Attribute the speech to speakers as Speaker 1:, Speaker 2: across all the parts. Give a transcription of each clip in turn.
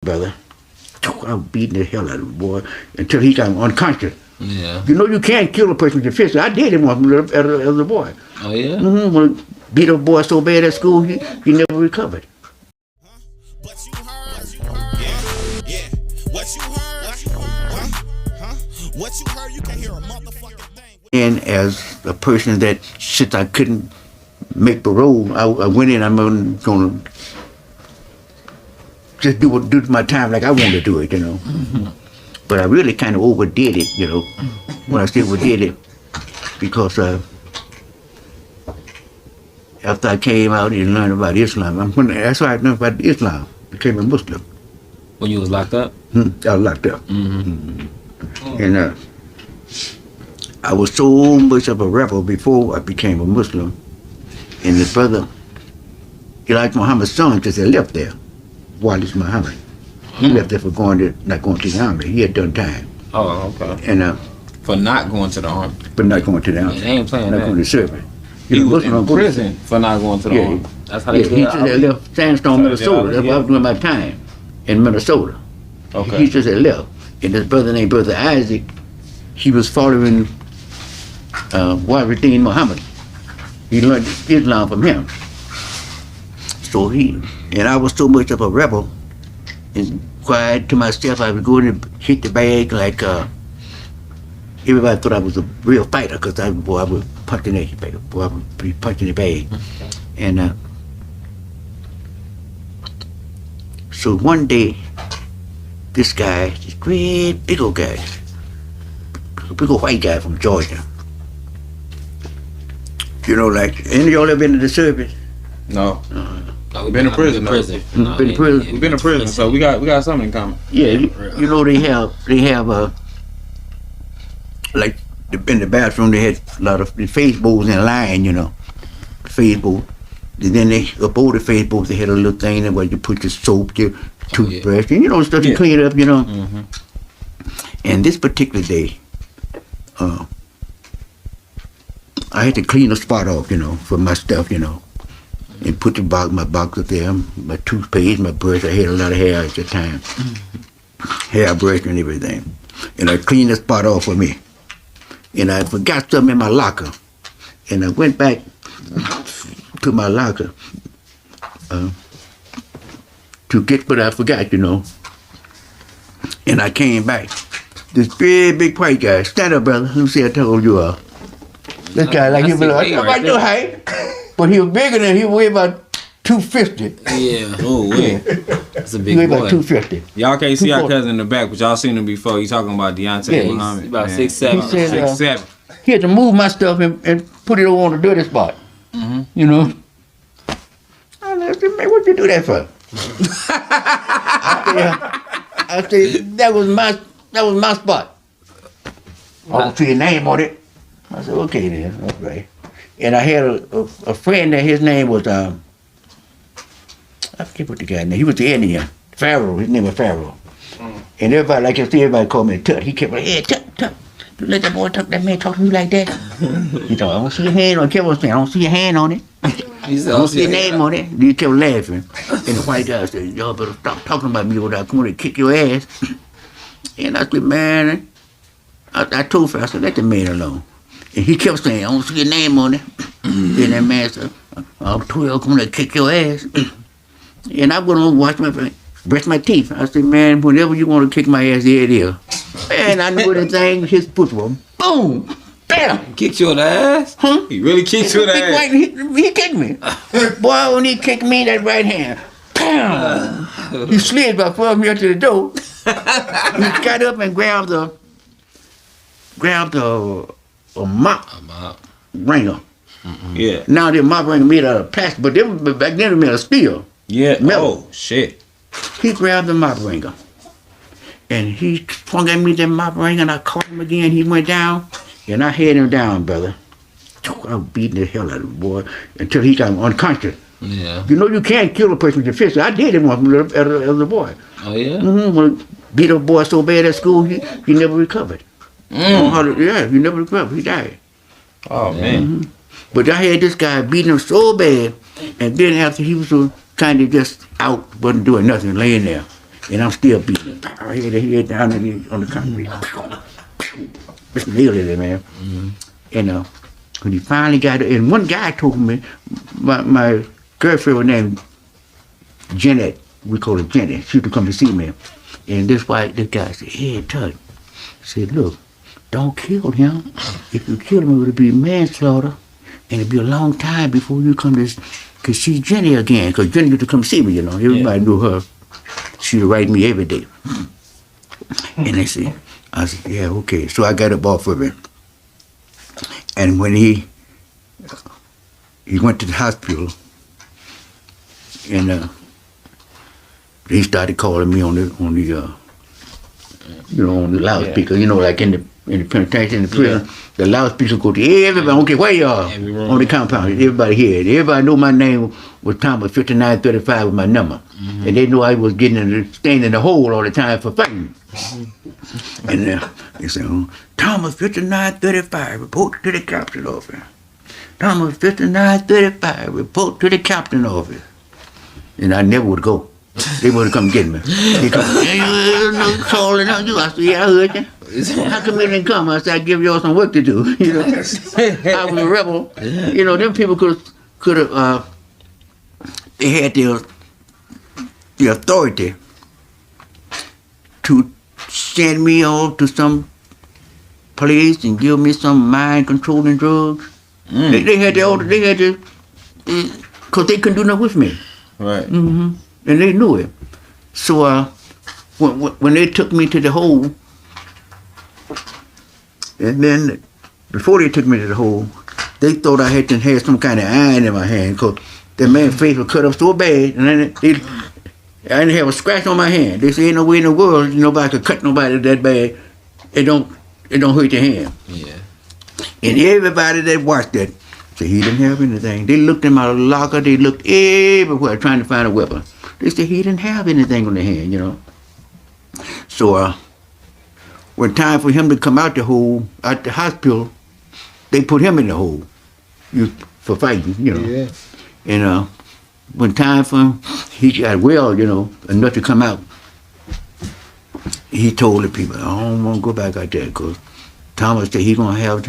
Speaker 1: brother. I was beating the hell out of the boy until he got unconscious.
Speaker 2: Yeah.
Speaker 1: You know you can't kill a person with your fist. I did it once as a boy.
Speaker 2: Oh yeah.
Speaker 1: Well, beat a boy so bad at school he never recovered.
Speaker 3: What you heard? Yeah. What you heard? What you heard? You can hear a motherfucking thing.
Speaker 1: And as a person that since I couldn't make parole, I went in. I'm gonna just do my time like I wanted to do it, you know. Mm-hmm. But I really kind of overdid it, you know. When I say overdid it, because after I came out and learned about Islam, that's why I learned about Islam. Became a Muslim.
Speaker 2: When you was locked up?
Speaker 1: I was locked up.
Speaker 2: Mm-hmm.
Speaker 1: And I was so much of a rebel before I became a Muslim. And his brother, Elijah Muhammad's son, just had left there. Wallace Muhammad. He left there for not going to the army. He had done time.
Speaker 2: Oh, okay.
Speaker 1: And
Speaker 2: for not going to the army.
Speaker 1: But not going to the army.
Speaker 2: Yeah, they ain't playing
Speaker 1: not
Speaker 2: that.
Speaker 1: Going to service.
Speaker 2: He was in prison for not going to the army. That's how they do it.
Speaker 1: He just had left Sandstone, Minnesota. That's why I was doing my time in Minnesota.
Speaker 2: Okay.
Speaker 1: He just had left. And his brother named Brother Isaac, he was following Waridin Muhammad. He learned Islam from him. So and I was so much of a rebel and quiet to myself. I would go in and hit the bag like everybody thought I was a real fighter because I would punch in the bag. Boy, I would be punching the bag. And so one day, this guy, this great big old guy, big old white guy from Georgia. You know, like, any of y'all ever been to the service?
Speaker 4: No.
Speaker 2: We've
Speaker 4: been in prison.
Speaker 1: Been in prison.
Speaker 4: We've been in prison, so we got something in common.
Speaker 1: Yeah, you know they have like in the bathroom they had a lot of the face bowls in line, you know, face bowl. And then they above the face bowls they had a little thing where you put your soap, your toothbrush, and you know stuff to clean up, you know. Mm-hmm. And this particular day, I had to clean the spot off, you know, for my stuff, you know. And put my box up there, my toothpaste, my brush. I had a lot of hair at the time. Hairbrush and everything. And I cleaned the spot off for me. And I forgot something in my locker. And I went back to my locker to get what I forgot, you know. And I came back. This big white guy, stand up, brother. Let me see, I told you, this guy, like, he was like, about your height. But he was bigger than he weighed about 250.
Speaker 2: Yeah. Oh, yeah. That's a big
Speaker 1: boy. He weighed
Speaker 2: boy.
Speaker 1: about 250.
Speaker 4: Y'all can't see our cousin in the back, but y'all seen him before. He talking about Deontay Muhammad.
Speaker 2: He's about 6'7".
Speaker 1: He said,
Speaker 4: 6'7".
Speaker 1: He had to move my stuff and put it over on the dirty spot. Mm-hmm. You know? I said, man, what you do that for? I said, that was my spot. I see your name on it. I said, okay then, okay. And I had a friend that his name was, I forget what the guy's name, he was the Indian, Pharaoh, his name was Pharaoh. And everybody, like you see, everybody called me Tut. He kept like, hey, Tut, you let that boy that man talk to you like that? He thought, I don't see your hand on it. Kept on saying, I don't see your hand on it. I don't see your name on it. He kept laughing. And the white guy said, y'all better stop talking about me without coming to kick your ass. And I said, man, I told Pharaoh, I said, let the man alone. And he kept saying, I don't see your name on it. Then that man said, I'm 12, coming to kick your ass. And I went on and washed brush my teeth. I said, man, whenever you want to kick my ass, there it is. Man, I knew the thing, his foot was boom, bam.
Speaker 2: Kicked you in the ass?
Speaker 1: Huh?
Speaker 4: He really kicked you in the ass.
Speaker 1: He kicked me. Boy, when he kicked me, that right hand, bam. He slid about 12 meters to the door. He got up and grabbed a mop ringer.
Speaker 4: Mm-hmm. Yeah.
Speaker 1: Now the mop ringer made out of plastic, but back then it was made of steel.
Speaker 4: Yeah.
Speaker 1: Metal.
Speaker 4: Oh, shit.
Speaker 1: He grabbed the mop ringer. And he swung at me that mop ringer, and I caught him again. He went down, and I had him down, brother. I was beating the hell out of the boy until he got unconscious.
Speaker 2: Yeah.
Speaker 1: You know you can't kill a person with your fist. I did it once as a boy.
Speaker 2: Oh, yeah?
Speaker 1: Mm-hmm. Well, beat a boy so bad at school, he never recovered. Yeah, he never recovered. He died.
Speaker 4: Oh, man.
Speaker 1: Mm-hmm. But I had this guy beating him so bad, and then after he was kind of just out, wasn't doing nothing, laying there. And I'm still beating. I hit the head down on the concrete. Just nailed it, man. And when he finally got it, and one guy told me, my girlfriend was named Janet. We call her Janet. She used to come to see me. And this guy said, hey, Tut. Said, look, don't kill him. If you kill him, it would be manslaughter. And it'd be a long time before you come to, because she's Jenny again. Because Jenny used to come see me, you know. Everybody knew her. She would write me every day. And I said, yeah, okay. So I got up off of it. And when he went to the hospital, and he started calling me on the loudspeaker, like in the penitentiary, in the prison, the loudspeaker go to everybody, I don't care where you are, on the compound, everybody here. Everybody knew my name was Thomas 5935 with my number. And they knew I was staying in the hole all the time for fighting. And they said, Thomas 5935, report to the captain's office. Thomas 5935, report to the captain's office. And I never would go. They would come get me. They come, calling on you. I said, yeah, I heard you. How come they didn't come? I said, I give y'all some work to do. I was a rebel. Them people could have, they had the authority to send me off to some place and give me some mind-controlling drugs. They had because they couldn't do nothing with me.
Speaker 4: Right.
Speaker 1: Mm-hmm. And they knew it. So when they took me to the hole, and then before they took me to the hole, they thought I had some kind of iron in my hand, because the man's face was cut up so bad, and then I didn't have a scratch on my hand. They said, ain't no way in the world nobody could cut nobody that bad. It don't hurt your hand.
Speaker 4: Yeah.
Speaker 1: And everybody that watched that said he didn't have anything. They looked in my locker, they looked everywhere trying to find a weapon. They said he didn't have anything on the hand, So when time for him to come out the hole, out the hospital, they put him in the hole for fighting,
Speaker 4: Yeah.
Speaker 1: And when time for him, he got well, enough to come out. He told the people, I don't want to go back out there, because Thomas said he's going to have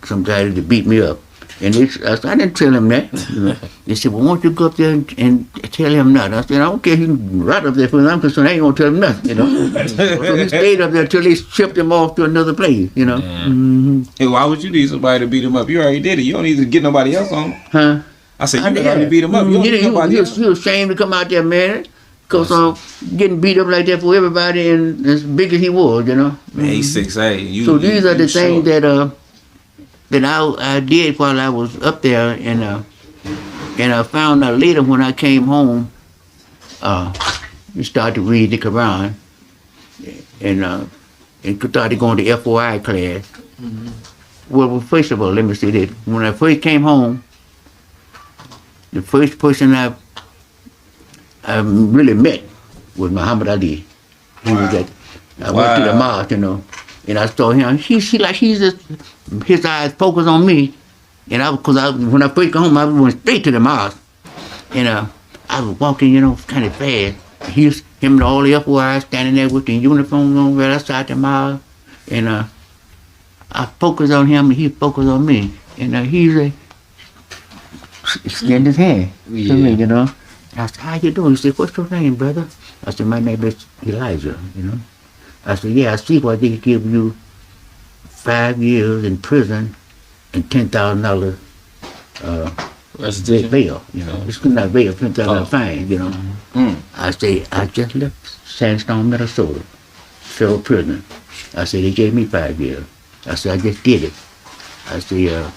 Speaker 1: some guy to beat me up. And I didn't tell him that. They said, well, why don't you go up there and tell him nothing? I said, I don't care. He can ride up there for I'm concerned. I ain't going to tell him nothing, So he stayed up there until they shipped him off to another place,
Speaker 4: Yeah.
Speaker 1: Mm-hmm.
Speaker 4: Hey, why would you need somebody to beat him up? You already did it. You don't need to get nobody else on.
Speaker 1: Huh?
Speaker 4: I said, you already beat him up. You don't need nobody else.
Speaker 1: He was ashamed to come out there, man. Because getting beat up like that for everybody, and as big as he was,
Speaker 4: Man, he's 6'8".
Speaker 1: So these are the things that I did while I was up there, and I found out later when I came home, we started to read the Quran, and started going to FOI class. Mm-hmm. Well, first of all, let me say this. When I first came home, the first person I really met was Muhammad Ali. He was at, I went to the mosque, and I saw him. His eyes focused on me, and when I first got home, I went straight to the mosque, and I was walking, kind of fast. Him and all the FOIs standing there with the uniforms on right outside the mosque, and I focused on him, and he focused on me, and he extended his hand to me, I said, how you doing? He said, what's your name, brother? I said, my name is Elijah, I said, yeah, I see why they give you 5 years in prison and $10,000 bail, It's not bail, $10,000 fine, I say, I just left Sandstone, Minnesota, federal prison. I said, they gave me 5 years. I said, I just did it. I said,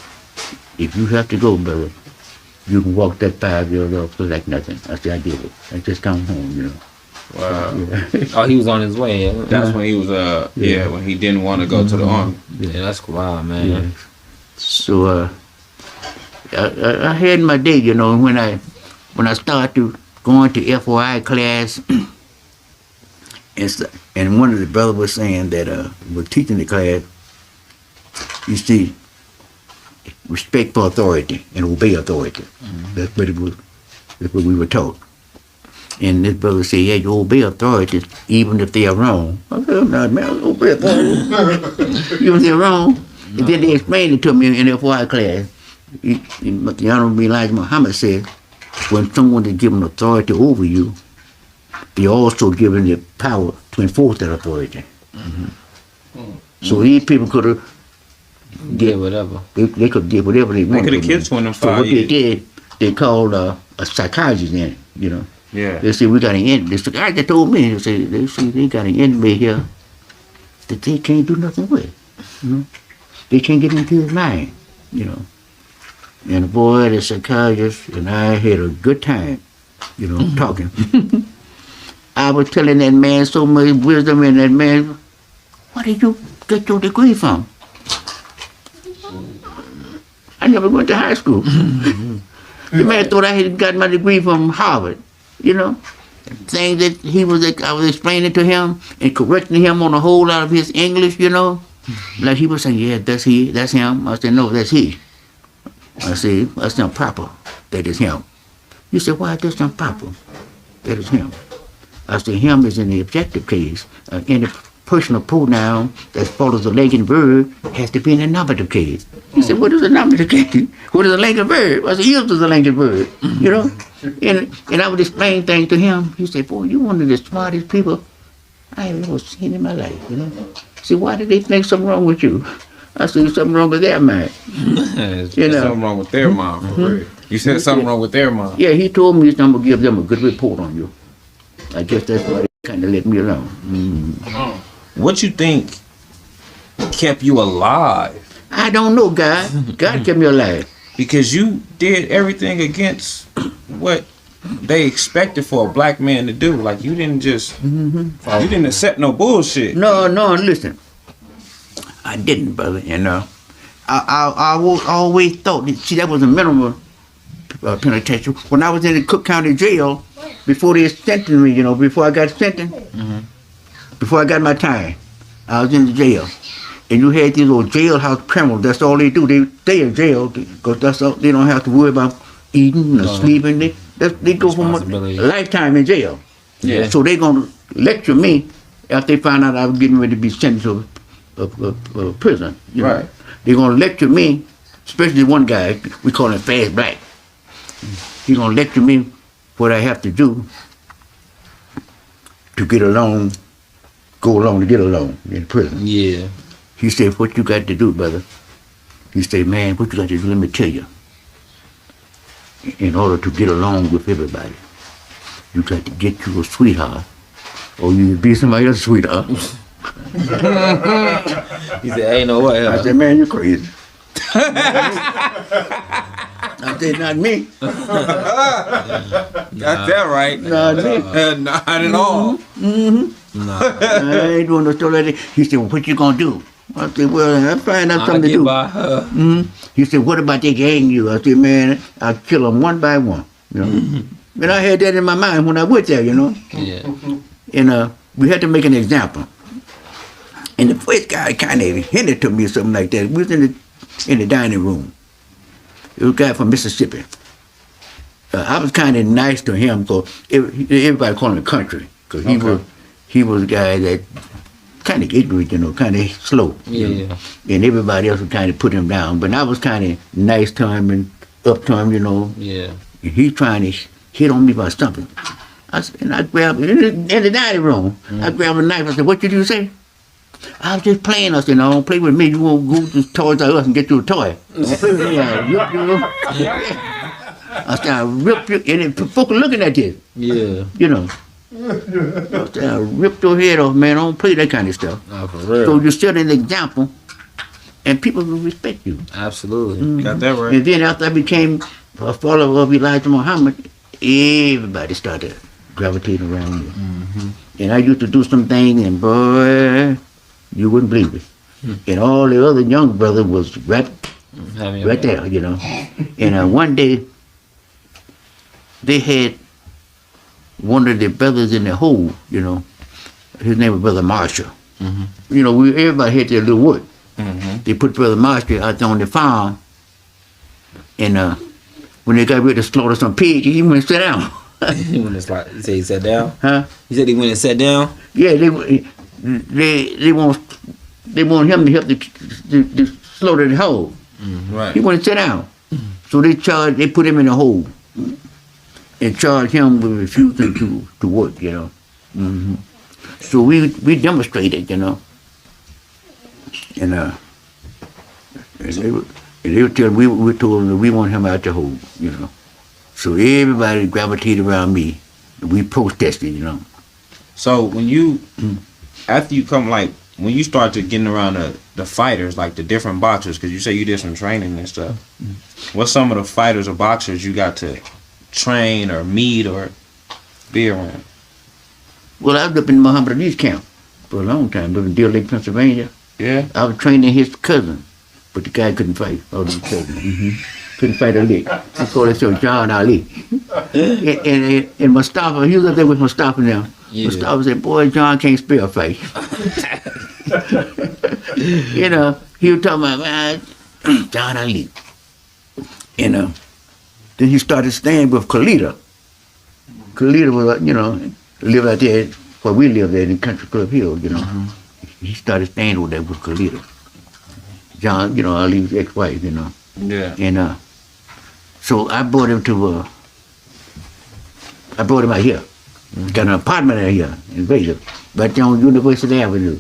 Speaker 1: if you have to go, brother, you can walk that 5 years off like nothing. I said, I did it. I just come home,
Speaker 4: Wow.
Speaker 2: Oh, he was on his way.
Speaker 4: That's when he was, when he didn't want to go to the army.
Speaker 2: Yeah, that's wild, man.
Speaker 1: Yeah. So, I had my day, when I started going to FOI class, and one of the brothers was saying that, was teaching the class, you see, respect for authority and obey authority. Mm-hmm. That's what we were taught. And this brother said, yeah, you obey authorities even if they are wrong. I said, I'm not, man, I obey authorities. Even if they're wrong. No. And then they explained it to me in the FY class. The Honorable Elijah Muhammad said, when someone is given authority over you, they're also given the power to enforce that authority. So these people could have
Speaker 4: did whatever.
Speaker 1: They could get whatever they wanted.
Speaker 4: They could have killed 25
Speaker 1: So what
Speaker 4: years.
Speaker 1: they did, they called a psychologist in, you know.
Speaker 4: Yeah.
Speaker 1: They said, we got an enemy. The psychiatrist told me, they say they got an enemy here that they can't do nothing with. You know? They can't get into his mind, you know. And boy, the psychiatrist and I had a good time, you know, talking. I was telling that man so much wisdom, and that man, where did you get your degree from? I never went to high school. The man thought I had got my degree from Harvard, you know. Things that I was explaining to him and correcting him on a whole lot of his English, you know. Like he was saying, yeah, that's him. I said, no, that's he. I said, that's not proper. That is him. He said, why that's not proper? That is him. I said, him is in the objective case. Any personal pronoun that follows a Lincoln verb has to be in a nominative case. He said, what is a nominative case? What is a Lincoln verb? I said, yes, is a Lincoln verb. You know? And I would explain things to him. He said, boy, you one of the smartest people I have ever seen in my life, you know? He said, why did they think something wrong with you? I said, something wrong with their mind.
Speaker 4: You know? Something wrong with their mind, for real. You said something wrong with their mind.
Speaker 1: Yeah, he told me I'm going to give them a good report on you. I guess that's why they kind of let me alone.
Speaker 4: What you think kept you alive?
Speaker 1: I don't know, God. God kept me alive.
Speaker 4: Because you did everything against what they expected for a black man to do. Like, you didn't just, you didn't accept no bullshit.
Speaker 1: No, listen. I didn't, brother, you know. I always thought, see, that was a minimum penitentiary. When I was in the Cook County Jail, before they sentenced me, you know, before I got sentenced, before I got my time, I was in the jail. And you had these old jailhouse criminals, that's all they do. They stay in jail because that's all, they don't have to worry about eating or sleeping. They go for a lifetime in jail.
Speaker 4: Yeah.
Speaker 1: So they're going to lecture me after they find out I was getting ready to be sentenced to prison. You know? They're going to lecture me, especially one guy, we call him Fast Black. He's going to lecture me what I have to do to get along, go along to get along in prison.
Speaker 4: Yeah.
Speaker 1: He said, what you got to do, brother? He said, man, what you got to do, let me tell you. In order to get along with everybody, you got to get you a sweetheart, or you be somebody else's sweetheart.
Speaker 4: He said, ain't no way.
Speaker 1: I said, man, you're crazy. I said, not me.
Speaker 4: Got that right.
Speaker 1: Not me.
Speaker 4: Not at all.
Speaker 1: I ain't doing no stuff like that. He said, well, what you gonna do? I said, well, I'll find out something to do.
Speaker 4: By her.
Speaker 1: He said, what about they gang you? I said, man, I'll kill them one by one. You know? And I had that in my mind when I went there, you know.
Speaker 4: Yeah.
Speaker 1: And we had to make an example. And the first guy kind of hinted to me or something like that. We was in the dining room. It was a guy from Mississippi. I was kind of nice to him because everybody called him the country. Because he was a guy that kind of ignorant, you know, kind of slow.
Speaker 4: Yeah.
Speaker 1: You know? And everybody else would kind of put him down. But I was kind of nice to him and up to him, you know.
Speaker 4: Yeah.
Speaker 1: And he trying to hit on me about something. I grabbed, in the dining room, I grabbed a knife. I said, what did you say? I was just playing. I said, no, don't play with me. You won't go to Toys R Us and get you a toy. Don't play with me. I rip you. I said, I rip you. And then folk are looking at this.
Speaker 4: Yeah.
Speaker 1: You know. I said, I ripped your head off, man. Don't play that kind of stuff.
Speaker 4: Oh, for real.
Speaker 1: So you set an example, and people will respect you.
Speaker 4: Absolutely. Got that right.
Speaker 1: And then after I became a follower of Elijah Muhammad, everybody started gravitating around me. And I used to do some things, and boy, you wouldn't believe it. And all the other young brothers was right there, you know. And one day, they had one of the brothers in the hole, you know. His name was Brother Marshall. You know, everybody had their little wood. They put Brother Marshall out there on the farm, and when they got ready to slaughter some pigs, he went and sat down.
Speaker 2: He went and slide. You said he sat down.
Speaker 1: Huh?
Speaker 2: You said he went and sat down.
Speaker 1: Yeah, they want him to help to slaughter the hole.
Speaker 4: Right.
Speaker 1: He want to sit down. So they put him in a hole and charged him with refusing to work, you know. So we demonstrated, you know. And they were telling we told them that we want him out the hole, you know. So everybody gravitated around me. We protested, you know.
Speaker 4: So when you, after you come, like, when you start to getting around the fighters, like the different boxers, because you say you did some training and stuff, what's some of the fighters or boxers you got to train or meet or be around?
Speaker 1: Well, I was up in Muhammad Ali's camp for a long time, up in Deer Lake, Pennsylvania.
Speaker 4: Yeah.
Speaker 1: I was training his cousin, but the guy couldn't fight. All his cousin. Couldn't fight a lick. He called himself John Ali. and Mustafa, he was up there with Mustafa now.
Speaker 2: Yeah.
Speaker 1: Mustafa said, boy, John can't spell a fight. You know, he was talking about, man, John Ali. You know, then he started staying with Khalida. Khalida was, you know, lived out there where we lived there in Country Club Hill, you know. He started staying with that with Khalida. John, you know, Ali's ex-wife, you know.
Speaker 4: Yeah.
Speaker 1: And so I brought him out here. Got an apartment out here in Vegas, right there on University Avenue.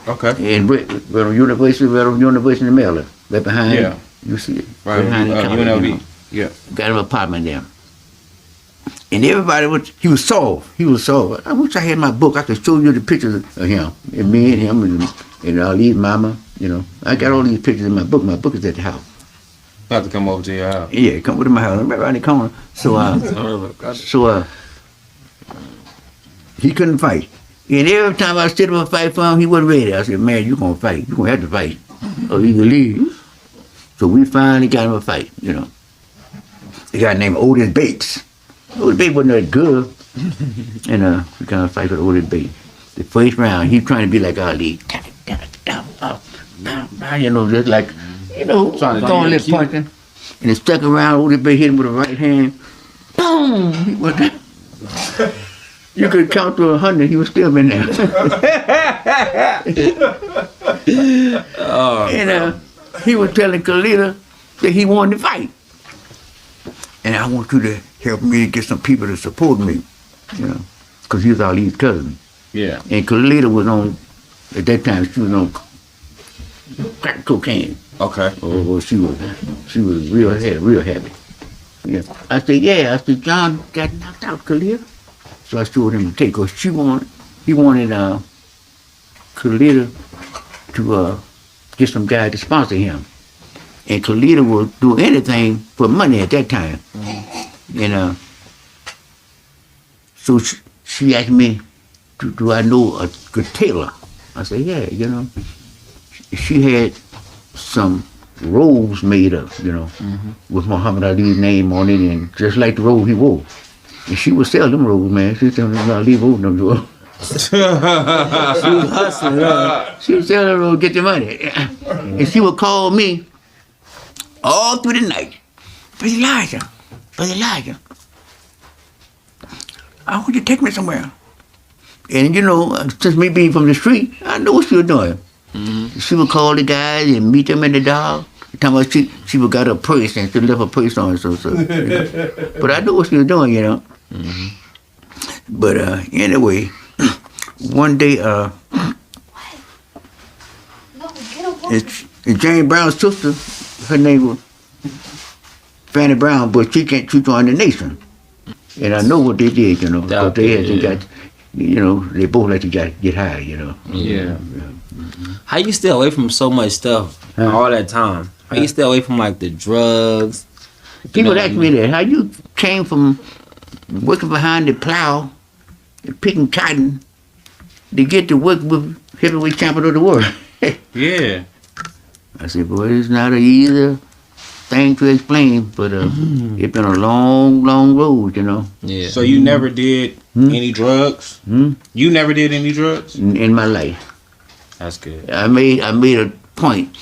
Speaker 4: Okay.
Speaker 1: And right on University of Maryland, right behind.
Speaker 4: Yeah.
Speaker 1: You see it.
Speaker 4: Right.
Speaker 1: Behind the college,
Speaker 4: UNLV.
Speaker 1: you know.
Speaker 4: Yeah.
Speaker 1: Got an apartment there. And everybody he was soft. He was soft. I wish I had my book. I could show you the pictures of him. And me and him and Ali's mama, you know. I got all these pictures in my book. My book is at the house.
Speaker 4: About to come over to your house.
Speaker 1: Yeah, come over to my house. I'm right around the corner. So he couldn't fight. And every time I set him a fight for him, he wasn't ready. I said, man, you're going to fight. You're going to have to fight. Or you can leave. So we finally got him a fight, you know. A guy named Otis Bates. Otis Bates wasn't that good. And we got a fight with Otis Bates. The first round, he trying to be like Ali. You know, just like, you know, throwing little punching. And the second round, Otis Bates hit him with the right hand. Boom! He was you could count to 100, he was still in there. And he was telling Khalida that he wanted to fight. And I want you to help me get some people to support me, you know, because he was Ali's cousin.
Speaker 4: Yeah.
Speaker 1: And Khalida was on, at that time, she was on crack cocaine.
Speaker 4: Okay.
Speaker 1: Oh, she was real happy. Yeah. I said, John got knocked out, Khalida. So I showed him the tape because he wanted Khalida to get some guy to sponsor him. And Khalida would do anything for money at that time. And so she asked me, do I know a good tailor? I said, yeah, you know. She had some robes made up, you know, with Muhammad Ali's name on it, and just like the robe he wore. And she would sell them robes, man. She was telling them about leave over them robes. She was hustling. She would sell them robes, get the money. And she would call me all through the night. Brother Elijah, I want you to take me somewhere. And you know, since me being from the street, I know what she was doing. She would call the guys and meet them in the dog. Time she would got her purse and she left her purse on, so you know. But I knew what she was doing, you know. But anyway, one day, it's Jane Brown's sister. Her name was Fanny Brown, but she joined the Nation. And I know what they did, you know. But they got, you know, they both like to get high, you know.
Speaker 2: Yeah. How you stay away from so much stuff all that time? How you stay away from like the drugs?
Speaker 1: People ask me that. How you came from working behind the plow, picking cotton, to get to work with heavyweight champion of the world?
Speaker 4: Yeah.
Speaker 1: I said, boy, it's not an easy thing to explain, but it's been a long, long road, you know.
Speaker 2: Yeah.
Speaker 4: So you never did any drugs? You never did any drugs?
Speaker 1: In my life.
Speaker 4: That's good.
Speaker 1: I made a point.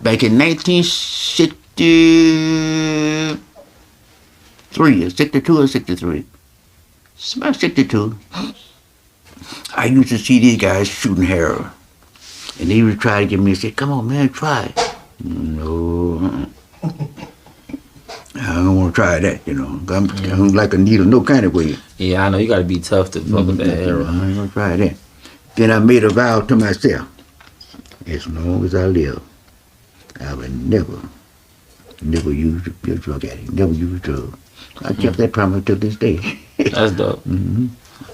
Speaker 1: Back in 1960, 63 or 62 or 63. It's about 62. I used to see these guys shooting heroin. And they would try to get me and say, come on, man, try it. No. I don't want to try that, you know. I'm like a needle, no kind of way.
Speaker 2: Yeah, I know. You got to be tough to fuck with that
Speaker 1: I
Speaker 2: heroin.
Speaker 1: ain't going to try that. Then I made a vow to myself. As long as I live, I will never use a drug addict. Never use drugs. I kept that promise to this day.
Speaker 2: That's dope.
Speaker 1: Mm-hmm.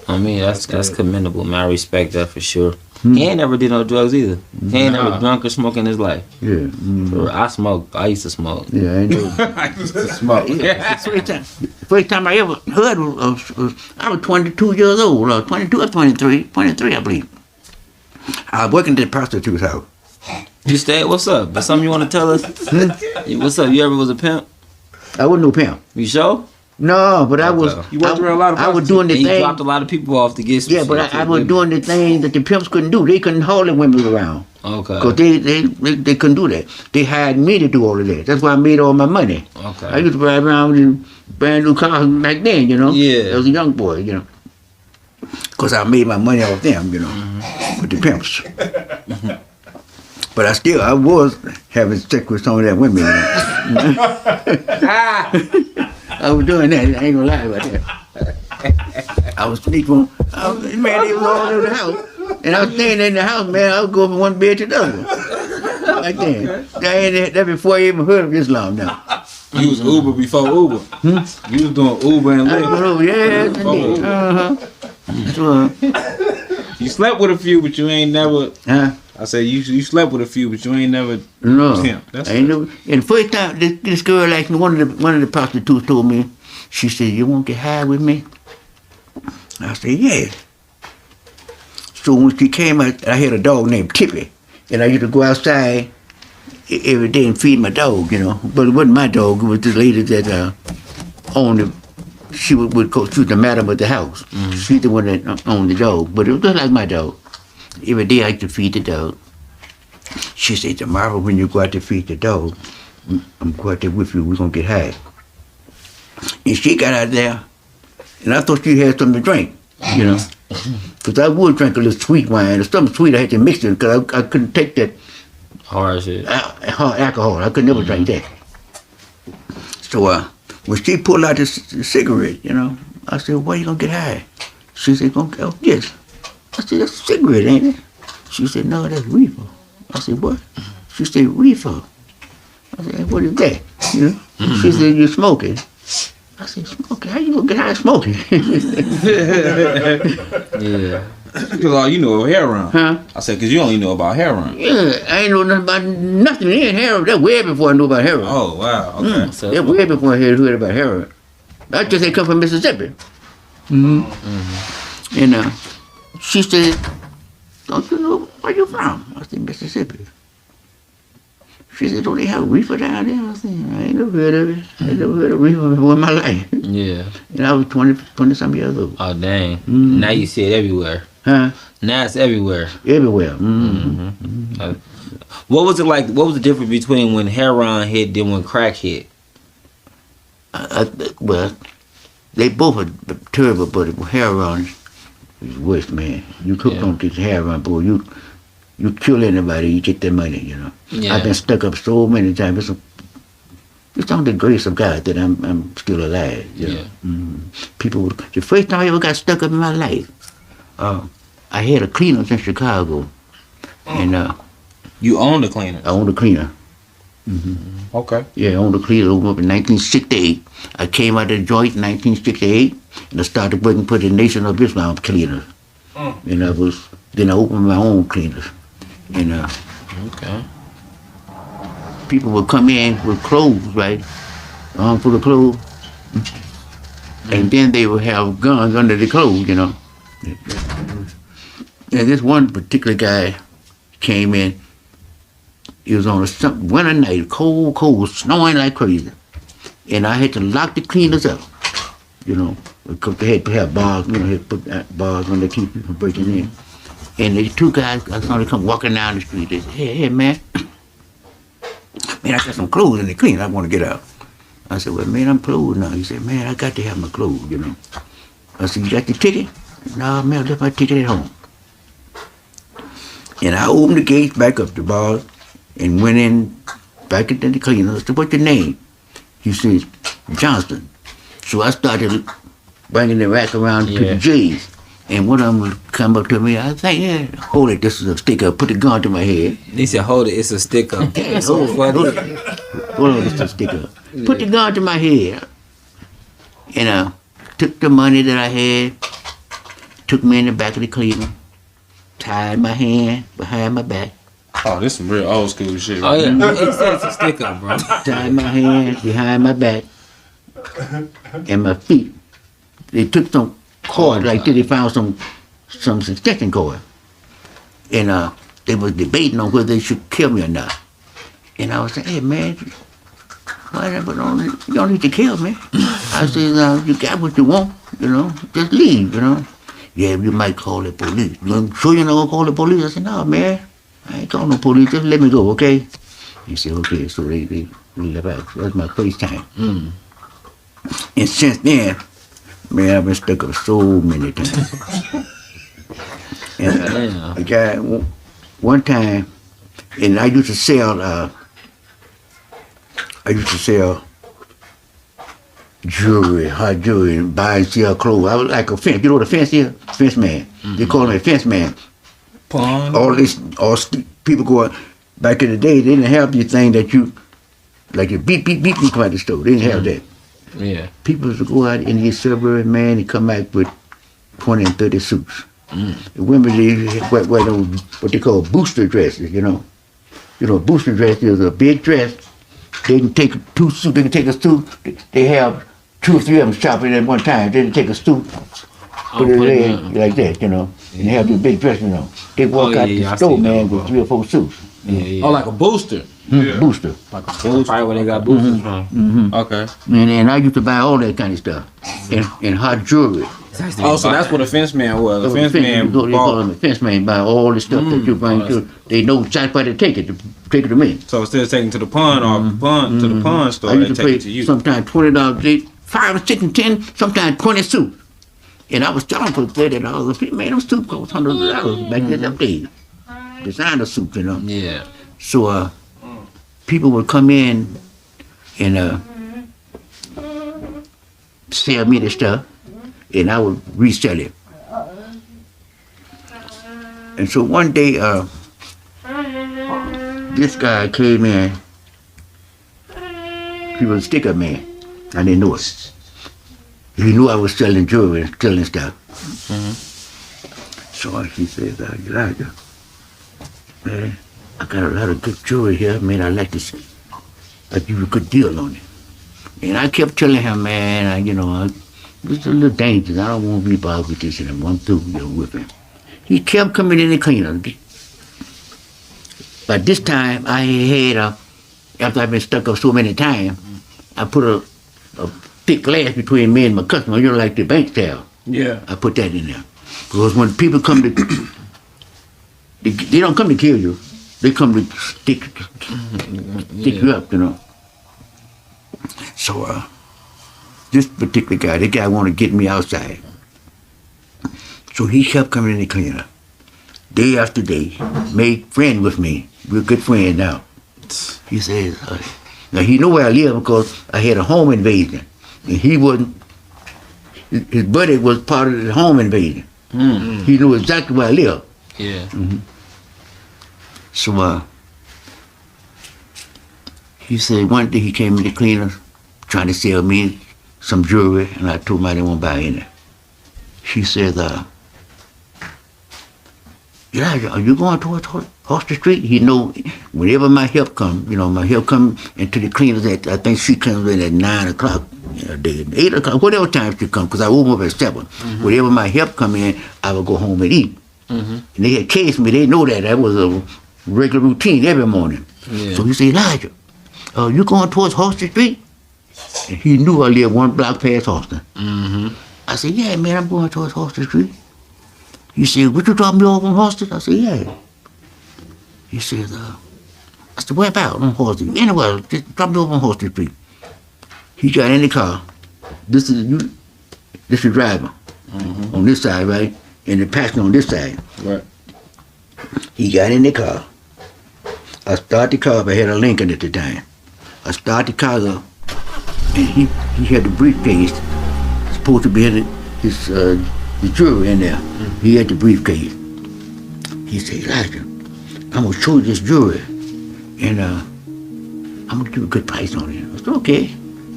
Speaker 2: I mean, that's commendable, man. I respect that for sure. He ain't never did no drugs either. He ain't never drunk or smoked in his life.
Speaker 1: Yeah. Mm-hmm.
Speaker 2: I smoked. I used to smoke.
Speaker 1: Yeah, I know.
Speaker 4: I used to smoke.
Speaker 1: Yeah. First time I ever heard was I was 22 years old. 22 or 23. 23, I believe. I was working at the prostitute's house.
Speaker 2: You stayed? What's up? That's something you want to tell us? What's up? You ever was a pimp?
Speaker 1: I wasn't no pimp.
Speaker 2: You sure?
Speaker 1: No, but I was.
Speaker 4: You worked around a lot of
Speaker 1: I was doing the
Speaker 2: And you
Speaker 1: thing.
Speaker 2: dropped a lot of people off to get some
Speaker 1: Yeah, but
Speaker 2: shit,
Speaker 1: I
Speaker 2: too,
Speaker 1: was
Speaker 2: didn't
Speaker 1: doing the thing that the pimps couldn't do. They couldn't haul the women around.
Speaker 2: you? Okay.
Speaker 1: Because they couldn't do that. They hired me to do all of that. That's why I made all my money.
Speaker 2: Okay.
Speaker 1: I used to ride around in brand new cars back then, you know.
Speaker 2: Yeah.
Speaker 1: I was a young boy, you know. Because I made my money off them, you know, with the pimps. But I was having sex with some of that women, you know. I was doing that. I ain't gonna lie about that. I was sleeping. Man, they was all over the house. And I was staying in the house, man. I would go from one bed to the other. Like that. That before I even heard of Islam now.
Speaker 4: You was Uber before Uber. You was doing Uber and
Speaker 1: I
Speaker 4: Lyft.
Speaker 1: go over, yes, indeed.
Speaker 4: You slept with a few, but you ain't never.
Speaker 1: Huh?
Speaker 4: I said you slept with a few, but you ain't never.
Speaker 1: No.
Speaker 4: Pimp. That's
Speaker 1: I ain't never. And the first time this girl asked me, one of the prostitutes told me, she said, "You won't get high with me?" I said, "Yeah." So when she came out, I had a dog named Tippy, and I used to go outside every day and feed my dog, you know. But it wasn't my dog; it was the lady that owned the. She was the madam of the house. Mm-hmm. She's the one that owned the dog, but it was just like my dog. Every day I used to feed the dog. She said, "Tomorrow when you go out to feed the dog, I'm going out there with you. We're gonna get high." And she got out there, and I thought she had something to drink, you know, because I would drink a little sweet wine or something sweet. I had to mix it because I couldn't take that
Speaker 2: Hard shit.
Speaker 1: hard alcohol. I could never drink that. So when she pulled out this cigarette, you know, I said, "Why you gonna get high?" She said, "Oh, yes." I said, "That's a cigarette, ain't it?" She said, "No, that's reefer." I said, "What?" She said, "Reefer." I said, "What is that?" You know? She said, "You're smoking." I said, "Smoking? How you gonna get high smoking?"
Speaker 2: Yeah.
Speaker 4: Because all you know is heroin.
Speaker 1: Huh?
Speaker 4: I said, because you only know about heroin.
Speaker 1: Yeah, I ain't know nothing about nothing. It ain't heroin. That's way before I knew about heroin.
Speaker 4: Oh, wow. Okay.
Speaker 2: So,
Speaker 1: That's way before I heard about heroin. I just ain't come from Mississippi. And she said, "Don't you know where you from?" I said, "Mississippi." She said, "Don't they have reefer down there?" I said, "I ain't never heard of it. I ain't never heard of reefer before in my life."
Speaker 2: yeah.
Speaker 1: And I was 20-some years old.
Speaker 2: Oh, dang.
Speaker 1: Mhm.
Speaker 2: Now you see it everywhere.
Speaker 1: Huh?
Speaker 2: Now it's everywhere.
Speaker 1: Everywhere.
Speaker 2: What was it like? What was the difference between when heroin hit and when crack hit?
Speaker 1: Well, they both are terrible, but heroin is worse, man. You hook
Speaker 2: Yeah.
Speaker 1: on this heroin, boy, you kill anybody, you get their money, you know.
Speaker 2: Yeah.
Speaker 1: I've been stuck up so many times. It's on the grace of God that I'm still alive, you know.
Speaker 2: Yeah.
Speaker 1: People, the first time I ever got stuck up in my life, I had a cleaner in Chicago, and
Speaker 4: You own the cleaner.
Speaker 1: I owned a cleaner.
Speaker 4: Okay.
Speaker 1: Yeah, I owned a cleaner up in 1968. I came out of the joint in 1968, and I started working for the Nation of Islam cleaners. And then I opened my own cleaners. And
Speaker 2: Okay.
Speaker 1: people would come in with clothes, right? Arm full of clothes. And then they would have guns under the clothes, you know. And this one particular guy came in. It was on a winter night, cold, snowing like crazy. And I had to lock the cleaners up, you know, because they had to have bars, you know, had to put bars on to keep you from breaking in. And the two guys, I saw them come walking down the street. They said, "Hey, man, I got some clothes in the cleaner. I want to get out." I said, well, man, I'm closed now. He said, man, I got to have my clothes, you know. I said, you got the ticket? No, man, I left my ticket at home. And I opened the gates back up the bar and went in back into the cleaner. I said, what's your name? He says, Johnston. So I started bringing the rack around to the J's. And one of them would come up to me. I think, yeah, hold it, this is a sticker. Put the gun to my head.
Speaker 2: He said, hold it, it's a sticker.
Speaker 1: Yeah,
Speaker 2: So funny.
Speaker 1: hold on, it's a sticker. Put the gun to my head. And took the money that I had, took me in the back of the cleaner, tied my hand behind my back.
Speaker 4: Oh, this some real old school shit.
Speaker 2: Oh, yeah. He said it's a sticker, bro.
Speaker 1: Tied my hands behind my back and my feet. They took some cord like this. They found some extension cord. And they was debating on whether they should kill me or not. And I was saying, hey, man, you don't need to kill me. I said, you got what you want, you know, just leave, you know. Yeah, you might call the police. You sure you're not going to call the police? I said, no, man, I ain't calling no police. Just let me go, okay? He said, okay. So they left out. That was my first time. And since then, man, I've been stuck up so many times. And I got one time, and I used to sell jewelry, hot jewelry, and buy and sell clothes. I was like a fence. You know what a fence is? Fence man. They call me a fence man. People go out, back in the day, they didn't have this thing that you, like you beep, beep, beep, you come out the store. They didn't have that.
Speaker 2: Yeah.
Speaker 1: People used to go out in these suburbs, man, and come back with 20 and 30 suits. The women, they wear those, what they call booster dresses, you know. You know, a booster dress is a big dress. They can take two suits, they can take a suit, they have 2 or 3 of them shopping at one time. They can take a suit, put it in like that, you know, and they have this big dress, you know. They walk out the store, man, with 3 or 4 suits.
Speaker 2: Yeah.
Speaker 4: Oh, like a booster.
Speaker 1: Booster.
Speaker 2: Like a booster. Probably where they got boosters from.
Speaker 4: Okay.
Speaker 1: And I used to buy all that kind of stuff. And hot jewelry.
Speaker 4: Oh, so that's what a fence man was. A fence man
Speaker 1: They call him a fence man, buy all the stuff that you bring to. They know exactly where to take it to me.
Speaker 4: So instead of taking to the pawn or to the pawn store,
Speaker 1: I
Speaker 4: they
Speaker 1: used to
Speaker 4: take
Speaker 1: pay
Speaker 4: it to you.
Speaker 1: sometimes $20, 5, 6, and 10, sometimes 20 suits. And I was selling for $30. Man, those suits cost $100 back in them days. Designer suits, you know.
Speaker 2: Yeah.
Speaker 1: So people would come in and sell me the stuff, and I would resell it. And so one day, this guy came in. He was a sticker man. I didn't know it. He knew I was selling jewelry and selling stuff. So he says, Elijah, man, I got a lot of good jewelry here. Man, I'd give you a good deal on it. And I kept telling him, man, it's a little dangerous. I don't want to be bothered with this, and I'm through with him. He kept coming in the cleaner. But this time, I had, after I've been stuck up so many times, I put a thick glass between me and my customer, like the bank tell.
Speaker 4: Yeah.
Speaker 1: I put that in there. Because when people come to, they don't come to kill you. They come to stick you up, you know. So, this particular guy, the guy wanted to get me outside. So he kept coming in the cleaner. Day after day, made friends with me. We're good friends now. He says, now he knew where I live because I had a home invasion. And he wasn't, his buddy was part of the home invasion. He knew exactly where I live.
Speaker 2: Yeah.
Speaker 1: So, he said one day he came in the cleaner trying to sell me some jewelry, and I told him I didn't want to buy any. She said, Elijah, are you going towards Hoster Street? He know whenever my help come, my help come into the cleaners at, I think she comes in at 9 o'clock, 8 o'clock, whatever time she come, because I open up at 7. Whenever my help come in, I would go home and eat. And they had cased me, they know that was a regular routine every morning.
Speaker 2: Yeah.
Speaker 1: So he said, Elijah, you going towards Hoster Street? And he knew I lived 1 block past Hoster. I said, yeah, man, I'm going towards Hoster Street. He said, would you drop me off on Hoster? I said, yeah. He said, I said, where about on Hoster? Anywhere, just drop me off on Hoster Street. He got in the car. This is the driver on this side, right? And the passenger on this side.
Speaker 2: Right.
Speaker 1: He got in the car. I started the car up. I had a Lincoln at the time. I started the car up, and he had the briefcase. Supposed to be his jewelry in there. He had the briefcase. He said, Elijah, I'm gonna show you this jewelry, and I'm gonna give you a good price on it. I said, okay.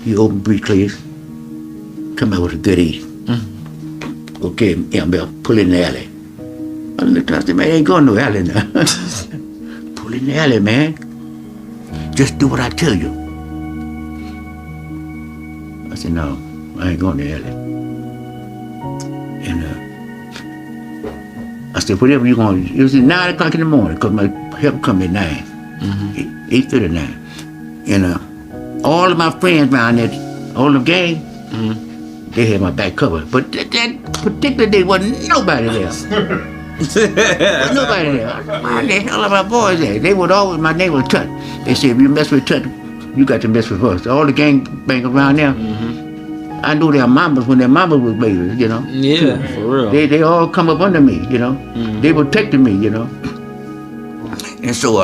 Speaker 1: He opened the briefcase, come out with a goodie. Okay, yeah, pull in the alley. I looked at him, I said, man, ain't going no alley now. Pull in the alley, man. Just do what I tell you. I said, no, I ain't going to the alley. And I said, whatever you going to do. It was at 9 o'clock in the morning, because my help come at 9, 8:39. And all of my friends around there, all the gang, they had my back covered. But that particular day wasn't nobody there. Nobody there. Where the hell are my boys at? They would always, my name was Tut. They said, if you mess with Tut, you got to mess with us. All the gang bang around there. I knew their mamas when their mamas was babies, you know.
Speaker 2: Yeah, for real.
Speaker 1: They all come up under me, you know. They protected me, you know. And so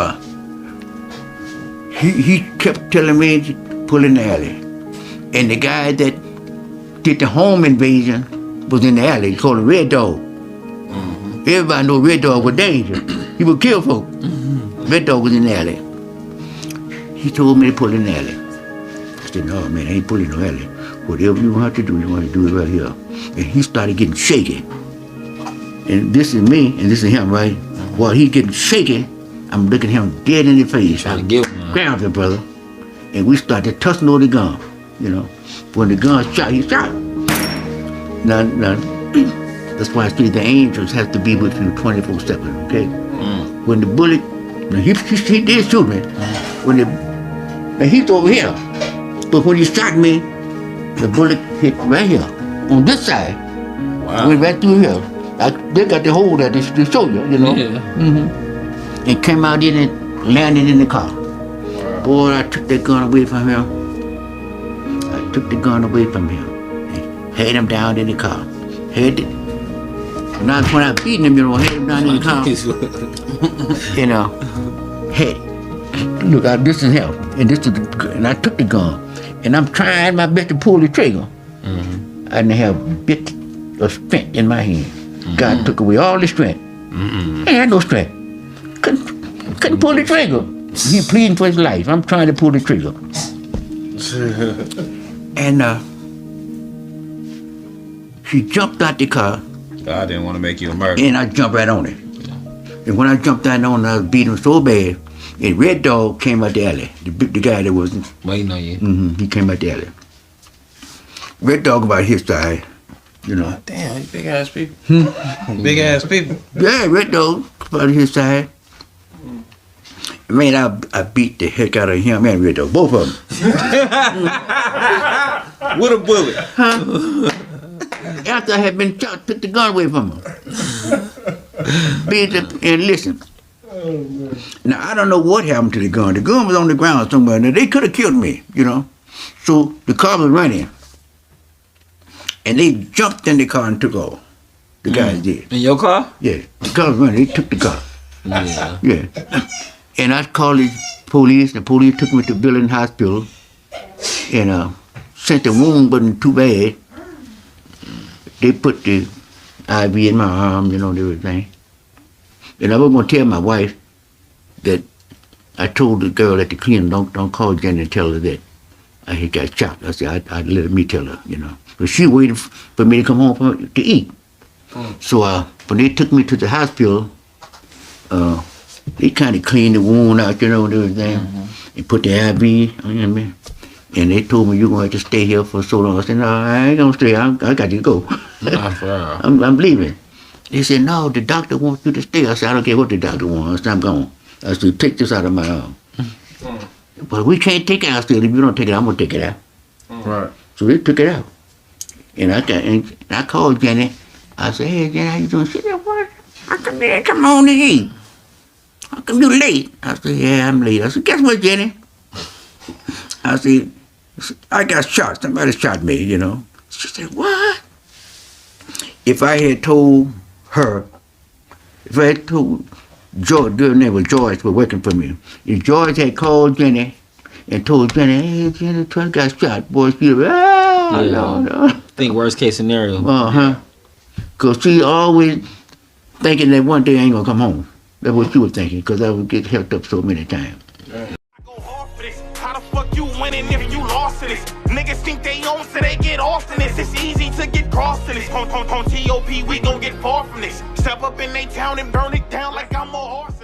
Speaker 1: he kept telling me to pull in the alley. And the guy that did the home invasion was in the alley. He called him Red Dog. Everybody knew Red Dog was dangerous. He would kill folk. Red Dog was in the alley. He told me to pull in the alley. I said, no, man, I ain't pulling no alley. Whatever you want to do, you want to do it right here. And he started getting shaky. And this is me, and this is him, right? While he's getting shaky, I'm looking at him dead in the face.
Speaker 2: Trying to get one.
Speaker 1: Grab him, brother. And we started tussling over the gun, you know. When the gun shot, he shot. Now, that's why I say the angels have to be with you 24/7, okay? When the bullet, now he did shoot me. Now he's over here. But when he shot me, the bullet hit right here, on this side.
Speaker 2: Wow.
Speaker 1: Went right through here. They got the hole there to show you, you know.
Speaker 2: Yeah.
Speaker 1: And came out in and landed in the car. Boy, I took that gun away from him. Took the gun away from him and had him down in the car. When I beaten him, you know, had him down in the car. You know, look, this is him, and and I took the gun, and I'm trying my best to pull the trigger. I didn't have a bit of strength in my hand. God took away all the strength. I had no strength. Couldn't pull the trigger. He pleading for his life. I'm trying to pull the trigger. And she jumped out the car.
Speaker 4: God didn't want to make you a murderer.
Speaker 1: And I jumped right on it. And when I jumped out on it, I was beating him so bad. And Red Dog came out the alley. The guy that was
Speaker 2: waiting on you.
Speaker 1: He came out the alley. Red Dog about his side, you know.
Speaker 4: Damn, big ass people. Big ass people.
Speaker 1: Yeah, Red Dog about his side. Man, I beat the heck out of him and Red Dog, both of them.
Speaker 4: With a bullet.
Speaker 1: After I had been shot, took the gun away from him. And listen. Now, I don't know what happened to the gun. The gun was on the ground somewhere. Now, they could have killed me, you know. So the car was running. And they jumped in the car and took off. The guys did.
Speaker 2: In your car?
Speaker 1: Yeah. The car was running. They took the car.
Speaker 2: Yeah.
Speaker 1: Yeah. And I called the police. The police took me to Billings Hospital. And sent the wound wasn't too bad. They put the IV in my arm, you know, and everything. And I was going to tell my wife that I told the girl at the clinic, don't call Jenny and tell her that I had got shot. I said, I'd let me tell her, you know. But she waited for me to come home to eat. So when they took me to the hospital, they kind of cleaned the wound out, you know, and everything, and put the IV on me. And they told me, you're going to have to stay here for so long. I said, no, I ain't going to stay. I got to go. I'm leaving. They said, no, the doctor wants you to stay. I said, I don't care what the doctor wants. I said, I'm gone. I said, take this out of my arm. But we can't take it out still. If you don't take it out, I'm going to take it out.
Speaker 4: Right.
Speaker 1: So they took it out. And I called Jenny. I said, hey, Jenny, how you doing? She said, what? I said, come on to eat. How come you late? I said, yeah, I'm late. I said, guess what, Jenny? I said, I got shot. Somebody shot me, you know. She said, what? If I had told her, if I had told George, girl name was George, was working for me. If George had called Jenny and told Jenny, hey, Jenny Trent got shot, boy, she'd have, no.
Speaker 2: Think worst case scenario.
Speaker 1: Because she always thinking that one day I ain't going to come home. That's what she was thinking, because I would get helped up so many times.
Speaker 3: I go hard for this. How the fuck you winning if you lost to this? Niggas think they own, so they get off in this. It's easy to get crossed in this. On TOP, we gon' get far from this. Step up in they town and burn it down like I'm a horse.